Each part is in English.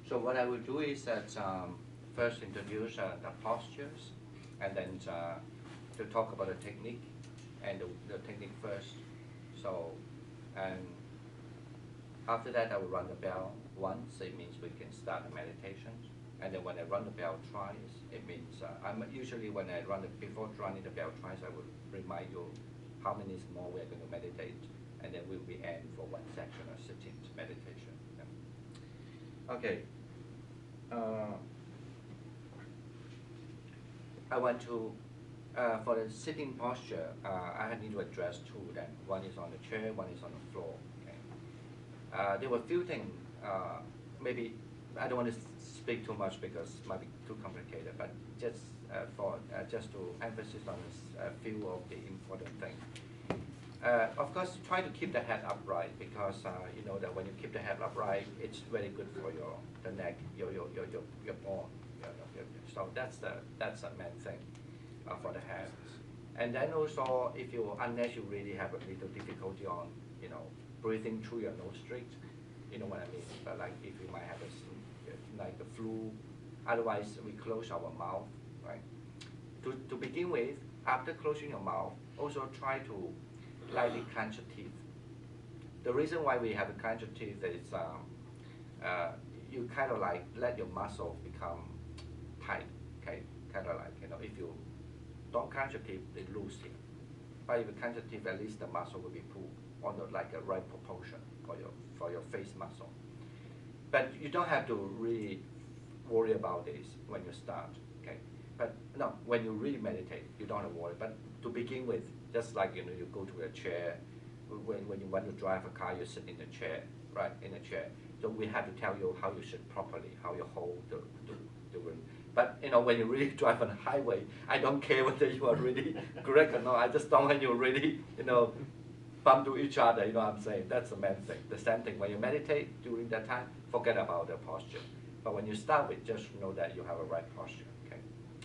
So what I will do is that first introduce the postures, and then to talk about the technique, and the technique first. So, and after that I will run the bell once. It means we can start the meditation. And then when I run the bell twice, it means I'm usually when I run before running the bell twice, I will remind you how many more we're going to meditate, and then we'll be end for one section of sitting meditation. Yeah. Okay. I want to, for the sitting posture, I need to address two then. One is on the chair, one is on the floor. Okay. There were a few things, maybe I don't want to speak too much because it might be too complicated, but just just to emphasize on a few of the important things. Of course, try to keep the head upright because you know that when you keep the head upright, it's very good for the neck, your bone. So that's the main thing for the head. And then also, if unless you really have a little difficulty on breathing through your nose straight, you know what I mean. But like if you might have like the flu, otherwise we close our mouth, right? To begin with, after closing your mouth, also try to lightly clench your teeth. The reason why we have to clench your teeth is you kind of like let your muscle become tight, okay? Kind of like, if you don't clench your teeth, they lose it. But if you clench your teeth, at least the muscle will be pulled on the like a right proportion for your face muscle. But you don't have to really worry about this when you start, okay? But no, when you really meditate, you don't have to worry. But to begin with, just like you go to a chair, when you want to drive a car, you sit in the chair, right? In a chair. So we have to tell you how you sit properly, how you hold the room. But when you really drive on the highway, I don't care whether you are really correct or not. I just don't want you really, bump to each other. You know what I'm saying? That's the main thing. The same thing when you meditate during that time, forget about the posture. But when you start with, just know that you have a right posture. Okay.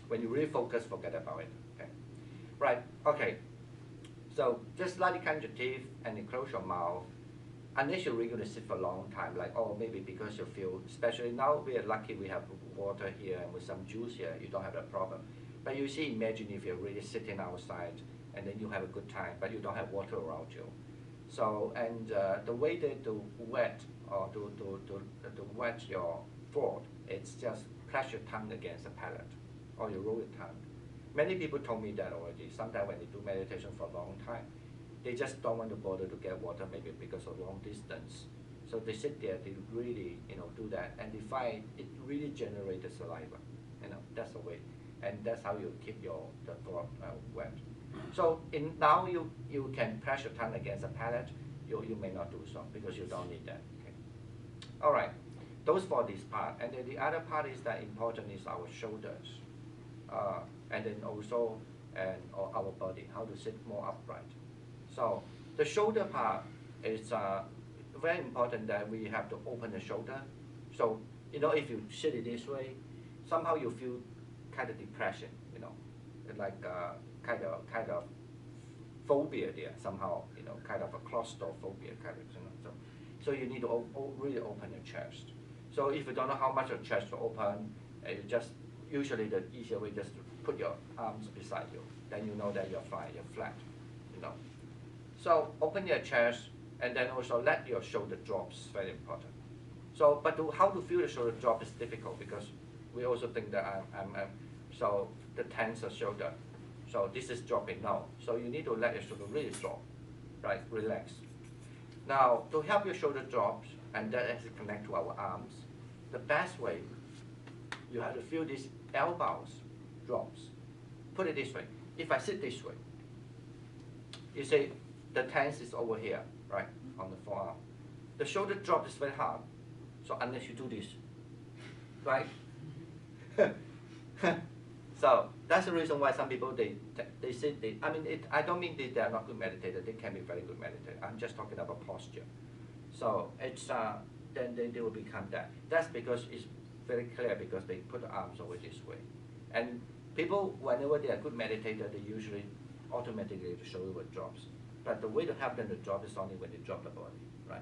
When you really focus, forget about it. Okay. Right. Okay. So just slightly clench your teeth and then close your mouth. Unless you're really going to sit for a long time, like, maybe because you feel, especially now we are lucky we have water here and with some juice here, you don't have that problem. But you see, imagine if you're really sitting outside and then you have a good time, but you don't have water around you. So, and the way to wet or to wet your throat, it's just press your tongue against the palate or you roll your tongue. Many people told me that already. Sometimes when they do meditation for a long time, they just don't want to bother to get water, maybe because of long distance. So they sit there, they really, do that, and they find it really generates the saliva. That's the way, and that's how you keep the throat wet. So now you can press your tongue against the palate. You may not do so because you don't need that. Okay. All right. Those for this part, and then the other part is that important is our shoulders, and then also our body, how to sit more upright. So the shoulder part is very important that we have to open the shoulder. So if you sit it this way, somehow you feel kind of depression, like kind of phobia there somehow, kind of a claustrophobia kind of. So you need to really open your chest. So if you don't know how much your chest to open, you just usually the easier way just to put your arms beside you. Then you know that you're fine, you're flat, So open your chest and then also let your shoulder drop. Very important. So, but how to feel the shoulder drop is difficult because we also think that so the tense of shoulder. So this is dropping now. So you need to let your shoulder really drop, right? Relax. Now to help your shoulder drop, and that has to connect to our arms, the best way, you have to feel these elbows drops. Put it this way. If I sit this way, you see the tense is over here, right, on the forearm. The shoulder drop is very hard. So unless you do this, right? So that's the reason why some people they sit. I don't mean they are not good meditators. They can be very good meditators. I'm just talking about posture. So it's then they will become that. That's because it's very clear because they put the arms over this way. And people, whenever they are good meditators, they usually automatically the shoulder drops. But the way to help them to drop is only when they drop the body, right?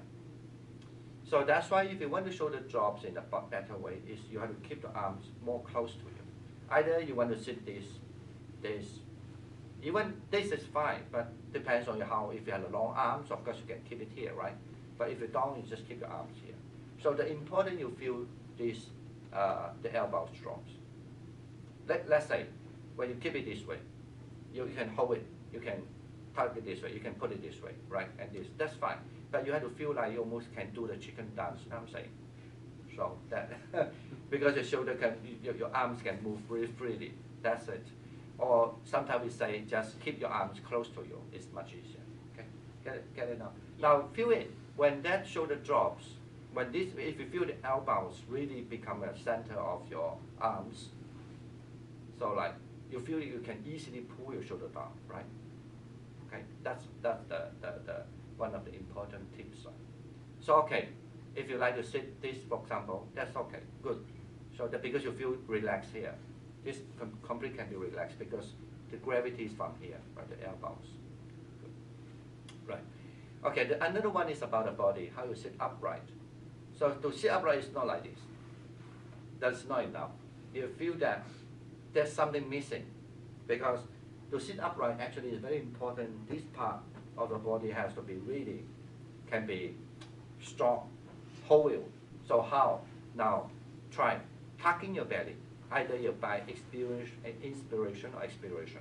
So that's why if you want to shoulder drops in a better way, is you have to keep the arms more close to you. Either you want to sit this, even this is fine, but depends on how, if you have long arms, of course you can keep it here, right? But if you don't, you just keep your arms here. So the important you feel this, the elbow drops. Let's say, when you keep it this way, you can hold it, you can tuck it this way, you can put it this way, right? And this, that's fine. But you have to feel like you almost can do the chicken dance, I'm saying. So that, because your shoulder can, your arms can move really freely, that's it. Or sometimes we say just keep your arms close to you, it's much easier, okay? Get it now? Now feel it, when that shoulder drops, when this, if you feel the elbows really become a center of your arms, so like, you feel you can easily pull your shoulder down, right? Okay, that's the one of the important tips. So okay, if you like to sit this, for example, that's okay, good. So that because you feel relaxed here, this completely can be relaxed because the gravity is from here, by the elbows. Good. Right. Okay, another one is about the body, how you sit upright. So to sit upright is not like this. That's not enough. You feel that there's something missing, because to sit upright actually is very important. This part of the body has to be really, can be strong, whole. So how? Now try tucking your belly, either by inspiration or expiration.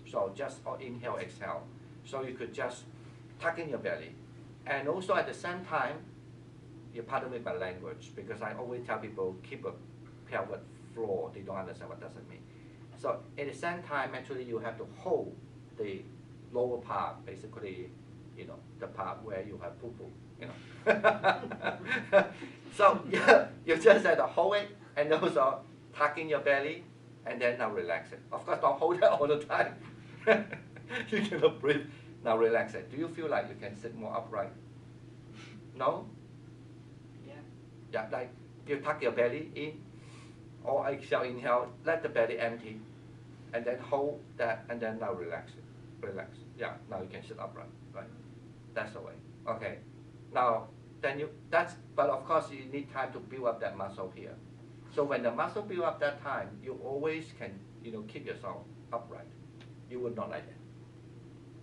So just or inhale, exhale. So you could just tuck in your belly, and also at the same time, you pardon me my language, because I always tell people keep a pelvic floor. They don't understand what does it mean. So at the same time, actually, you have to hold the lower part, basically, you know, the part where you have poo-poo, you know. So yeah, you just have to hold it, and also tuck in your belly, and then now relax it. Of course, don't hold it all the time. You cannot breathe. Now relax it. Do you feel like you can sit more upright? No? Yeah. Yeah, like you tuck your belly in, or exhale, inhale, let the belly empty, and then hold that, and then now relax it. Relax. Yeah, now you can sit upright, right? That's the way. Okay. Now, then but of course you need time to build up that muscle here. So when the muscle build up that time, you always can, you know, keep yourself upright. You would not like that.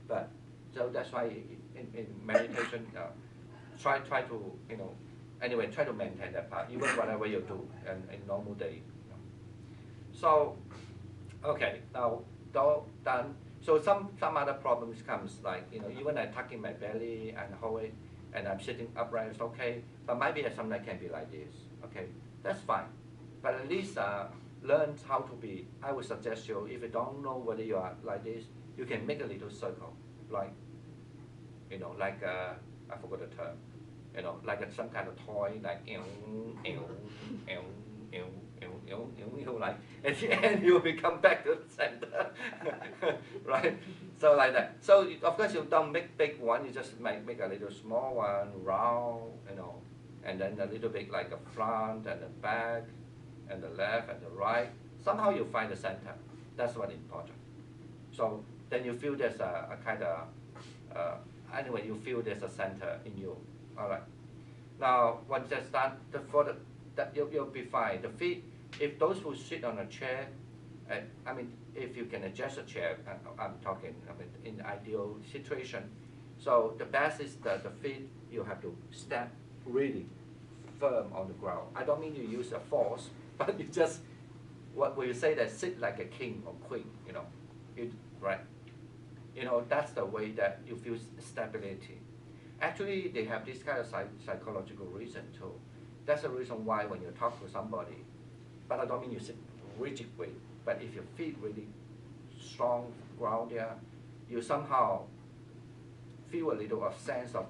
But, so that's why in meditation, try to, you know, anyway, try to maintain that part, even whatever you do in normal day. You know. So, okay, now done. So some other problems comes, like, you know, even I tuck in my belly and hold it, and I'm sitting upright, it's okay. But maybe something can be like this. Okay, that's fine. But at least learn how to be. I would suggest you, if you don't know whether you are like this, you can make a little circle, like, you know, like I forgot the term, you know, like some kind of toy, like like at the end you will become back to the center, right? So like that. So of course you don't make big one, you just make a little small one, round, you know, and then a little bit like the front and the back, and the left and the right. Somehow you find the center. That's what's important. So then you feel there's a kind of anyway, you feel there's a center in you. All right. Now once that's done, you'll be fine. The feet, if those who sit on a chair, I mean, if you can adjust a chair, I'm talking, I mean, in the ideal situation. So the best is the feet, you have to step really firm on the ground. I don't mean you use a force, but you just, what will you say that sit like a king or queen, you know, right? You know, that's the way that you feel stability. Actually, they have this kind of psychological reason too. That's the reason why when you talk to somebody, but I don't mean you sit rigid way, but if your feet really strong ground there, you somehow feel a little of sense of,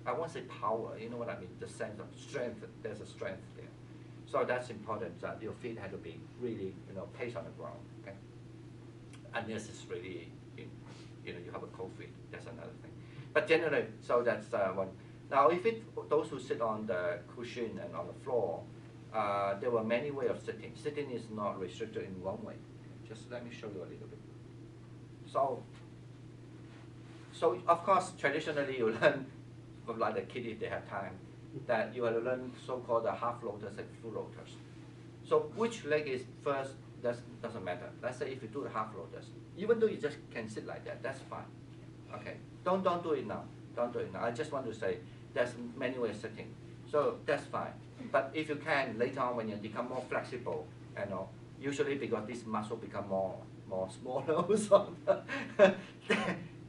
I won't say power, you know what I mean, the sense of strength, there's a strength there. So that's important, that your feet have to be really, you know, placed on the ground, okay? Unless it's really, you know, you have a cold feet, that's another thing. But generally, so that's one. Now, if those who sit on the cushion and on the floor, there were many ways of sitting. Sitting is not restricted in one way. Just let me show you a little bit. So of course, traditionally you learn from like the kid if they have time. that you will learn so-called the half lotus and full lotus. So which leg is first, doesn't matter. Let's say if you do the half lotus, even though you just can sit like that, that's fine. Okay, don't do it now. Don't do it now. I just want to say there's many ways of sitting. So that's fine. But if you can, later on when you become more flexible, you know, usually because this muscle become more smaller also.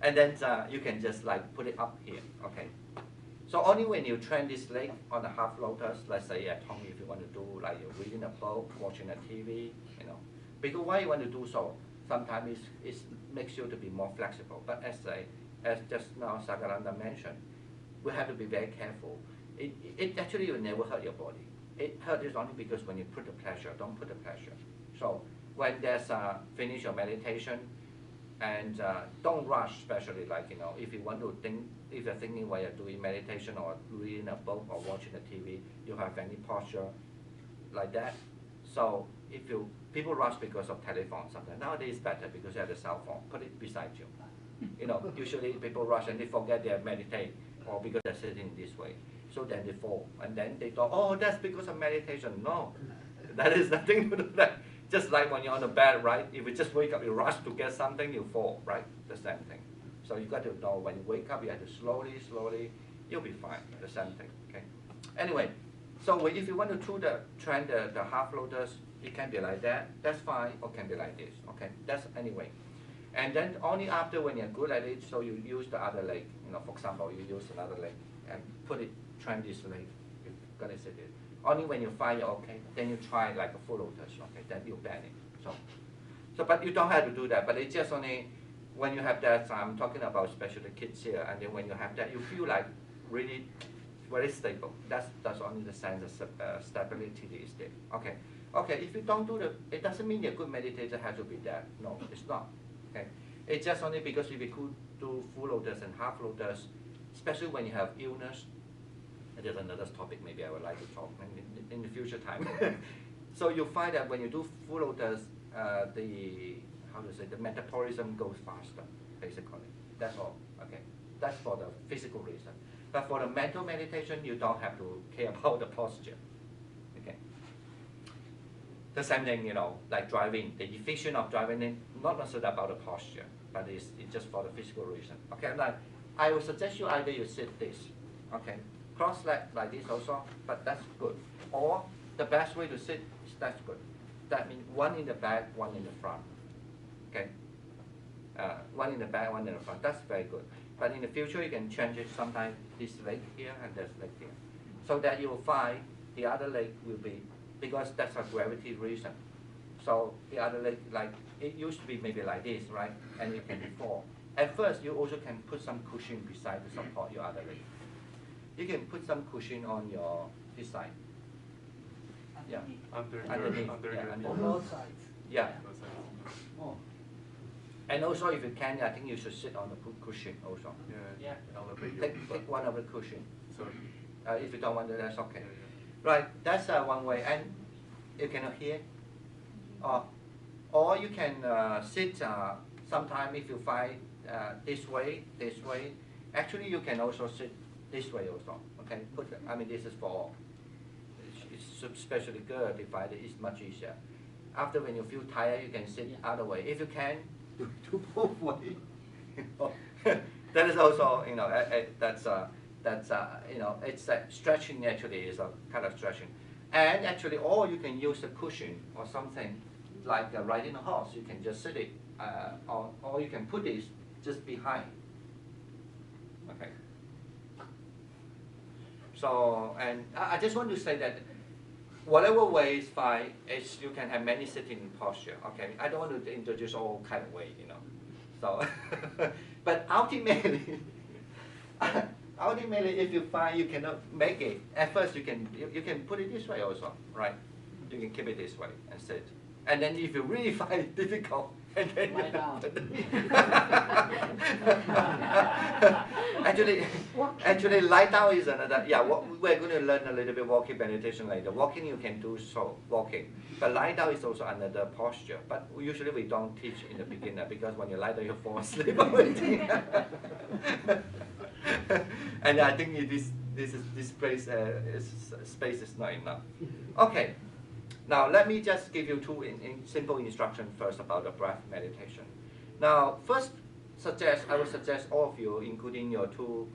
And then you can just like put it up here, okay? So only when you train this leg on the half lotus, let's say at home if you want to do like you're reading a book, watching a TV, you know. Because why you want to do so? Sometimes it makes you to be more flexible. But as just now Sagarananda mentioned, we have to be very careful. It actually will never hurt your body. It hurts only because when you put the pressure, don't put the pressure. So when there's finish your meditation, and don't rush, especially like, you know, if you want to think, if you're thinking while you're doing meditation or reading a book or watching the TV, you have any posture like that. So if people rush because of telephone sometimes. Nowadays it's better because you have the cell phone, put it beside you. You know, usually people rush and they forget they meditate or because they're sitting this way. So then they fall and then they thought, oh, that's because of meditation. No, that is nothing to do with that. Just like when you're on the bed, right? If you just wake up, you rush to get something, you fall, right? The same thing. So you got to know when you wake up, you have to slowly, you'll be fine. The same thing, okay? Anyway, so if you want to train the half lotus, it can be like that. That's fine, or can be like this, okay? That's anyway. And then only after when you're good at it, so you use the other leg. You know, for example, you use another leg and train this leg. You're gonna sit it. Only when you find it okay, then you try like a full lotus, okay, then you bend it. So, but you don't have to do that, but it's just only when you have that, I'm talking about especially kids here, and then when you have that, you feel like really very stable. That's only the sense of stability is there. Okay, if you don't do it doesn't mean a good meditator has to be that. No, it's not. Okay, it's just only because if you could do full lotus and half lotus, especially when you have illness. There's another topic maybe I would like to talk in the future time. So you find that when you do full lotus, the metabolism goes faster, basically. That's all. Okay, that's for the physical reason. But for the mental meditation, you don't have to care about the posture. Okay. The same thing, you know, like driving. The efficiency of driving is not necessarily about the posture, but it's just for the physical reason. Okay, now I would suggest you either you sit this. Okay. Cross leg like this also, but that's good. Or the best way to sit is that's good. That means one in the back, one in the front. Okay? One in the back, one in the front. That's very good. But in the future, you can change it sometimes this leg here and this leg here. So that you will find the other leg will be, because that's a gravity reason. So the other leg, like, it used to be maybe like this, right? And it can fall. At first, you also can put some cushion beside to support your other leg. You can put some cushion on your this side. Yeah. Underneath. On both sides. Yeah. Oh. And also, if you can, I think you should sit on the cushion also. Yeah. Take one of the cushion. If you don't want to, that's okay. Right. That's one way. And you cannot hear. Or you can sit. Sometime if you find this way. Actually, you can also sit this way also, okay? I mean, this is for all. It's especially good if it's much easier. After when you feel tired, you can sit the other way. If you can, do both ways. That is also, you know, that's you know, it's stretching actually is a kind of stretching. And actually, or you can use a cushion or something like riding a horse. You can just sit it, or you can put this just behind. Okay. So, and I just want to say that whatever way is fine, you can have many sitting posture, okay? I don't want to introduce all kind of way, you know. So, but ultimately, if you find you cannot make it, at first you can put it this way also, right? You can keep it this way and sit. And then if you really find it difficult, and then lie down. Actually, lie down is another. Yeah, we're going to learn a little bit walking meditation later. Walking you can do so walking, but lie down is also another posture. But usually we don't teach in the beginner because when you lie down you fall asleep already. And I think it is this place space is not enough. Okay, now let me just give you two simple instructions first about the breath meditation. Now, first, I would suggest all of you, including your two,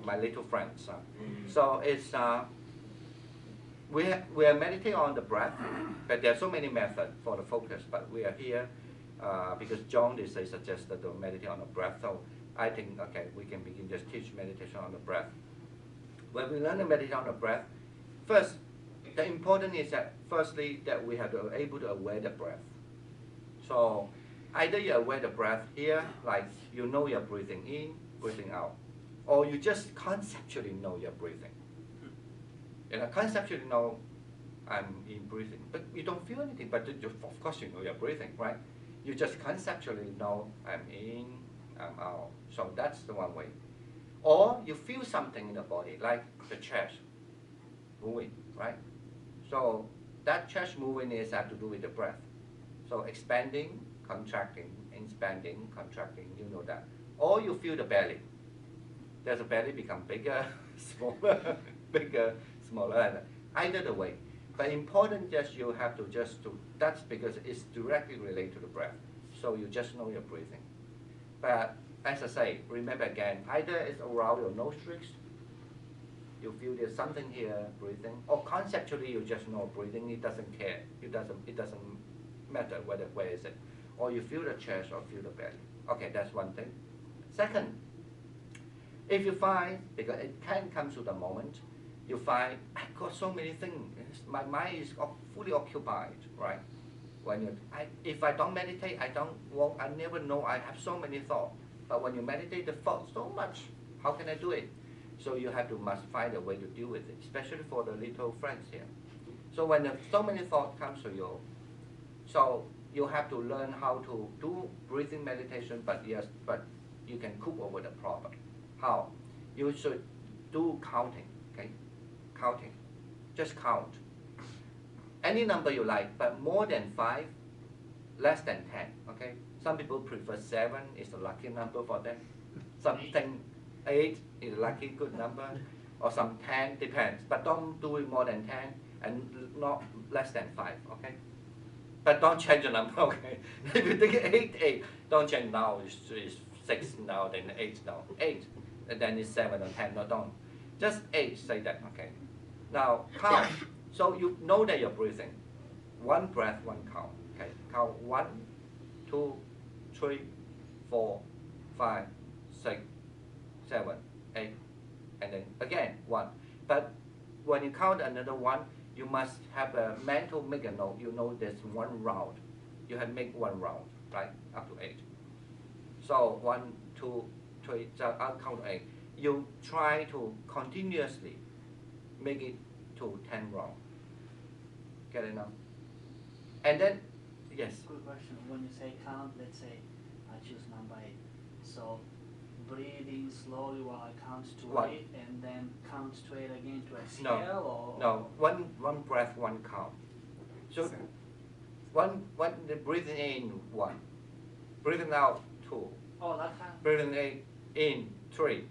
my little friends. So it's we are meditating on the breath, but there are so many methods for the focus. But we are here because John suggested to meditate on the breath. So I think okay, we can begin just teach meditation on the breath. When we learn to meditate on the breath, first, the important is that firstly that we have to be able to aware the breath. So either you aware the breath here, like you know you're breathing in, breathing out, or you just conceptually know you're breathing. Conceptually know I'm in breathing, but you don't feel anything, but of course you know you're breathing, right? You just conceptually know I'm in, I'm out. So that's the one way. Or you feel something in the body, like the chest moving, right? So that chest moving is have to do with the breath. So expanding, contracting, expanding, contracting, you know that. Or you feel the belly. Does the belly become bigger, smaller, bigger, smaller? Either the way. But important just you have to that's because it's directly related to the breath. So you just know you're breathing. But as I say, remember again, either it's around your nostrils, you feel there's something here breathing, or conceptually you just know breathing, it doesn't care. It doesn't matter where is it. Or you feel the chest or feel the belly. Okay, that's one thing. Second, if you find, because it can come to the moment, you find, I've got so many things, my mind is fully occupied, right? If I don't meditate, I never know I have so many thoughts. But when you meditate, the thoughts so much, how can I do it? So you must find a way to deal with it, especially for the little friends here. So when so many thoughts come to you, so you have to learn how to do breathing meditation, but you can cope over the problem. How? You should do counting, okay? Counting. Just count. Any number you like, but more than 5, less than 10, okay? Some people prefer 7, it's a lucky number for them. Something 8 is a lucky good number, or some 10, depends. But don't do it more than 10 and not less than 5, okay? But don't change the number, okay? If you think 8, don't change now, it's 6 now, then 8 now. 8, and then it's 7 or 10, no, don't. Just 8, say that, okay? Now, count. So you know that you're breathing. One breath, one count, okay? Count 1, 2, 3, 4, 5, 6, 7, 8, and then again 1. But when you count another 1, you must have a mental make a note. You know there's 1 round. You have make 1 round, right? Up to 8. So 1, 2, 3. So I'll count 8. You try to continuously make it to 10 rounds. Get it now? And then, yes. Good question. When you say count, let's say I choose number 8. So breathing slowly while I count to 8, and then count to 8 again to exhale, No, one breath, 1 count. So one the breathing in 1, breathing out 2. Oh, that kind. Breathing in 3,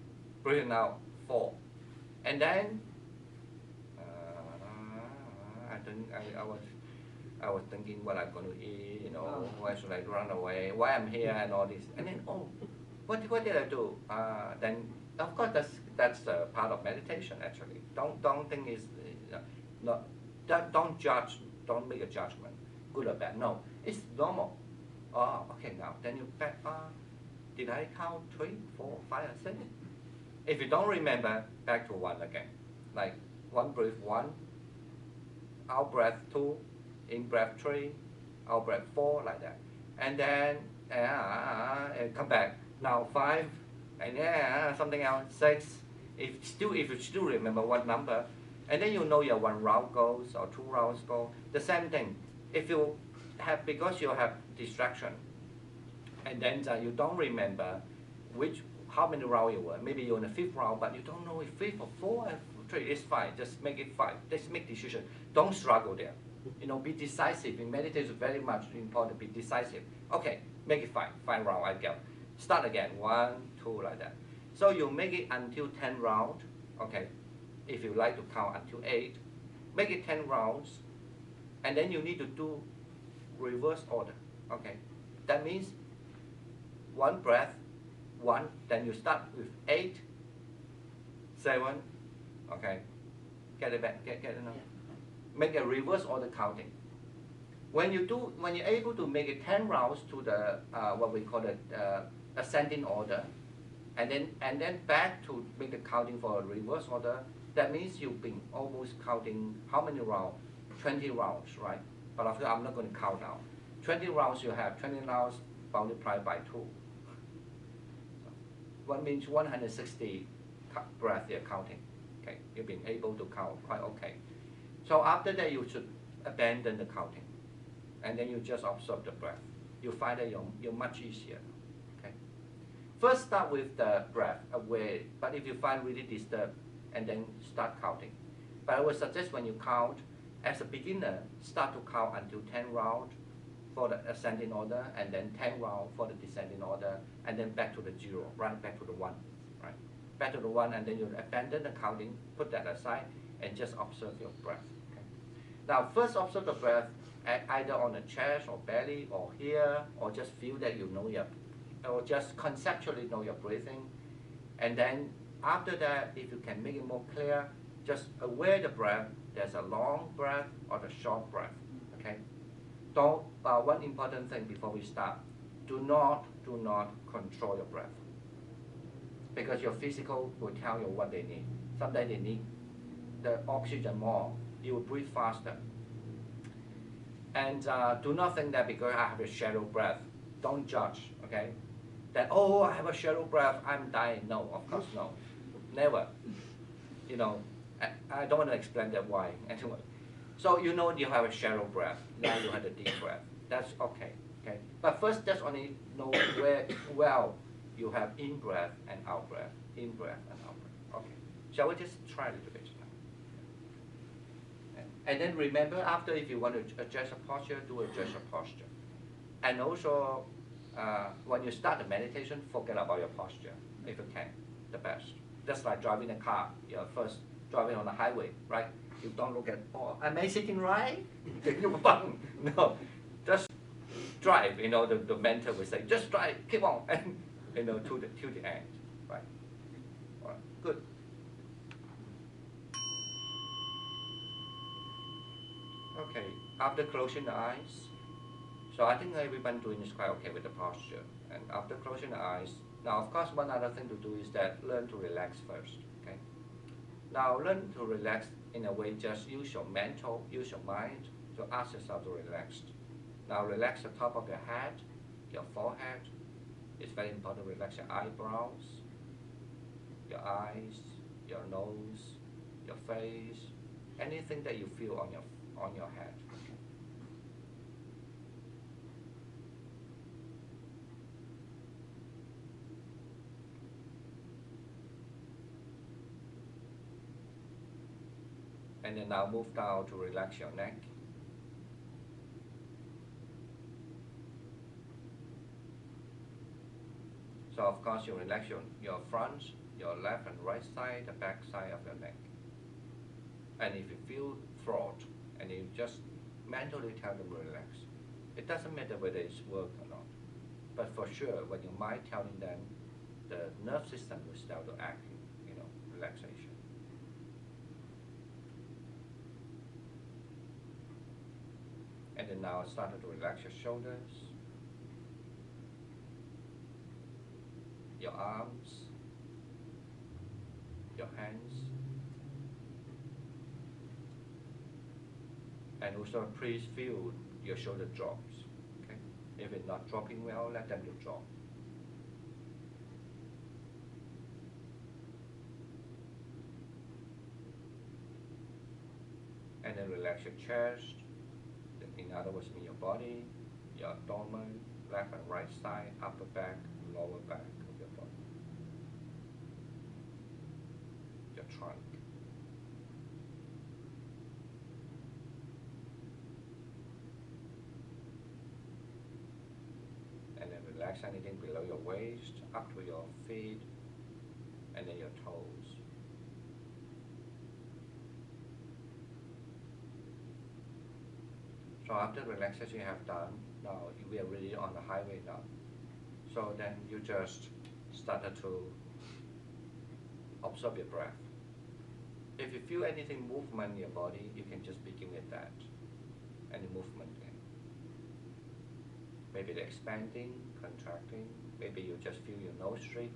breathing out 4, and then I was thinking what I'm going to eat, you know, why should I run away, why I'm here and all this, and then what did I do? Then of course that's part of meditation actually. Don't think it's don't judge, don't make a judgment, good or bad. No, it's normal. Okay, now then you back. Did I count 3, 4, 5, or 6? If you don't remember, back to 1 again. Like 1 breath 1, out breath 2, in breath 3, out breath 4, like that. And then come back. Now 5, and something else, 6. If you still remember what number, and then you know your 1 round goes or 2 rounds go. The same thing. If you have, because you have distraction, and then you don't remember how many rounds you were. Maybe you're in the 5th round, but you don't know if 5th or 4 or 3. It's fine. Just make it 5. Just make decision. Don't struggle there. You know, be decisive. In meditation, very much important. Be decisive. Okay, make it 5. 5 rounds. I go. Start again. 1, 2, like that. So you make it until 10 rounds, okay? If you like to count until 8, make it 10 rounds, and then you need to do reverse order, okay? That means one breath, one, then you start with 8, 7, okay? Get it back, get it now. Make a reverse order counting. When you're able to make it 10 rounds to the what we call the ascending order, and then back to make the counting for a reverse order, that means you've been almost counting how many rounds? 20 rounds, right? But after I'm not going to count now. 20 rounds you have 20 rounds multiplied by 2. What means 160 breath you're counting. Okay, you've been able to count quite okay. So after that you should abandon the counting, and then you just observe the breath. You find that you're much easier. Okay. First start with the breath away, but if you find really disturbed, and then start counting. But I would suggest when you count, as a beginner, start to count until 10 rounds for the ascending order, and then 10 rounds for the descending order, and then back to the 0, right back to the 1, right? Back to the 1, and then you abandon the counting, put that aside, and just observe your breath. Okay? Now, first observe the breath either on the chest or belly or here, or just feel that you know or just conceptually know your breathing, and then after that, if you can make it more clear, just aware the breath. There's a long breath or the short breath. Okay. Don't. One important thing before we start: do not control your breath, because your physical will tell you what they need. Sometimes they need the oxygen more. You will breathe faster. And do not think that because I have a shallow breath, don't judge. Okay. That I have a shallow breath, I'm dying. No, of course no. Never. You know, I don't want to explain that why. Anyway, so you know you have a shallow breath. Now you have a deep breath. That's okay. Okay. But first, just only know where you have in breath and out breath, in breath and out breath. Okay. Shall we just try a little bit now? And then remember, after if you want to adjust a posture, do adjust your posture. And also, when you start the meditation, forget about your posture if you can, the best. Just like driving a car, you're first driving on the highway, right? You don't look at, am I sitting right? No, just drive. You know, the mentor will say, just drive, keep on, and to the end, right? All right, good. Okay, after closing the eyes, so I think everyone doing is quite okay with the posture. And after closing the eyes, now of course one other thing to do is that learn to relax first. Okay. Now learn to relax in a way, just use your mind to ask yourself to relax. Now relax the top of your head, your forehead. It's very important to relax your eyebrows, your eyes, your nose, your face, anything that you feel on your head. And then now move down to relax your neck. So of course you relax your front, your left and right side, the back side of your neck. And if you feel throat, and you just mentally tell them relax. It doesn't matter whether it's work or not. But for sure, when your mind telling them, the nerve system will start to act, relaxation. And then now start to relax your shoulders, your arms, your hands, and also please feel your shoulder drops. Okay? If it's not dropping well, let them to drop. And then relax your chest. In other words, in your body, your abdomen, left and right side, upper back, lower back of your body, your trunk. And then relax anything below your waist, up to your feet, and then your toes. So after relaxation you have done, now we are really on the highway now. So then you just started to observe your breath. If you feel anything movement in your body, you can just begin with that. Any movement. Maybe the expanding, contracting. Maybe you just feel your nose straight.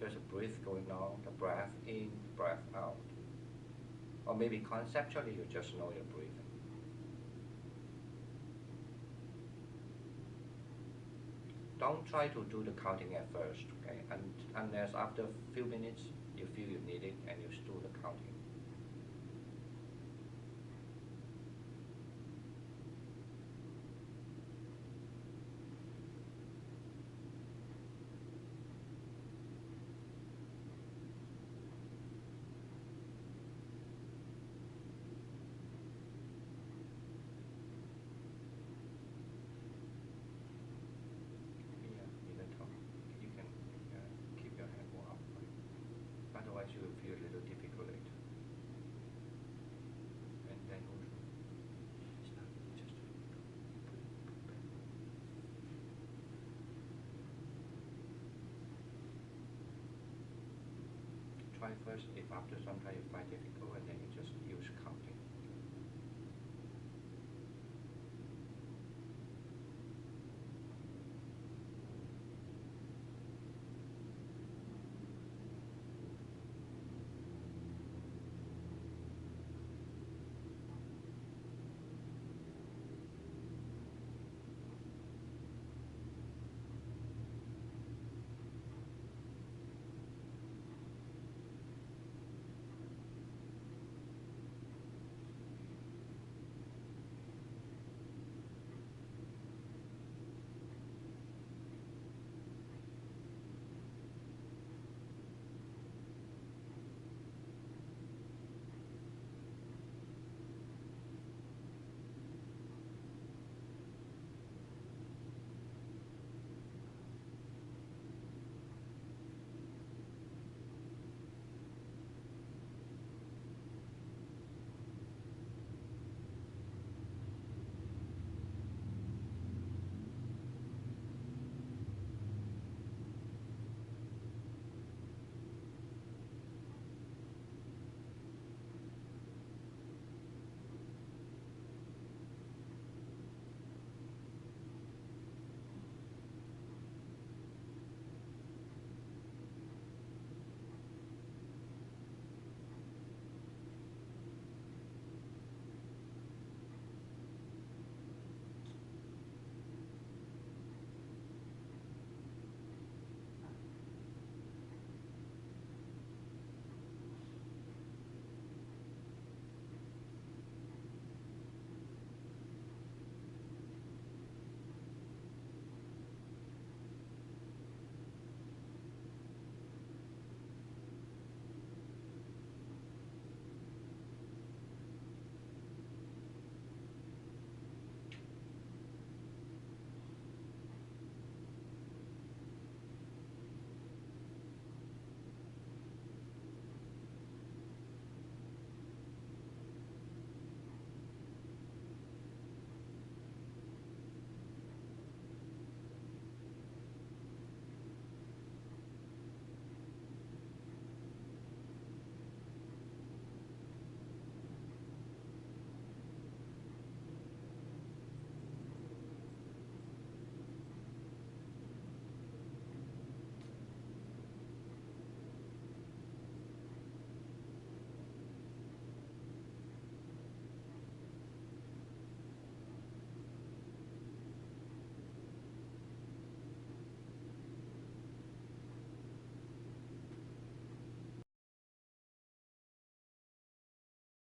There's a breath going on, the breath in, breath out. Or maybe conceptually you just know you're breathing. Don't try to do the counting at first, okay? Unless after a few minutes you feel you need it and you do the counting. Otherwise you will feel a little difficult later. And then just try first. If after some time you find difficult, and then you just use counting.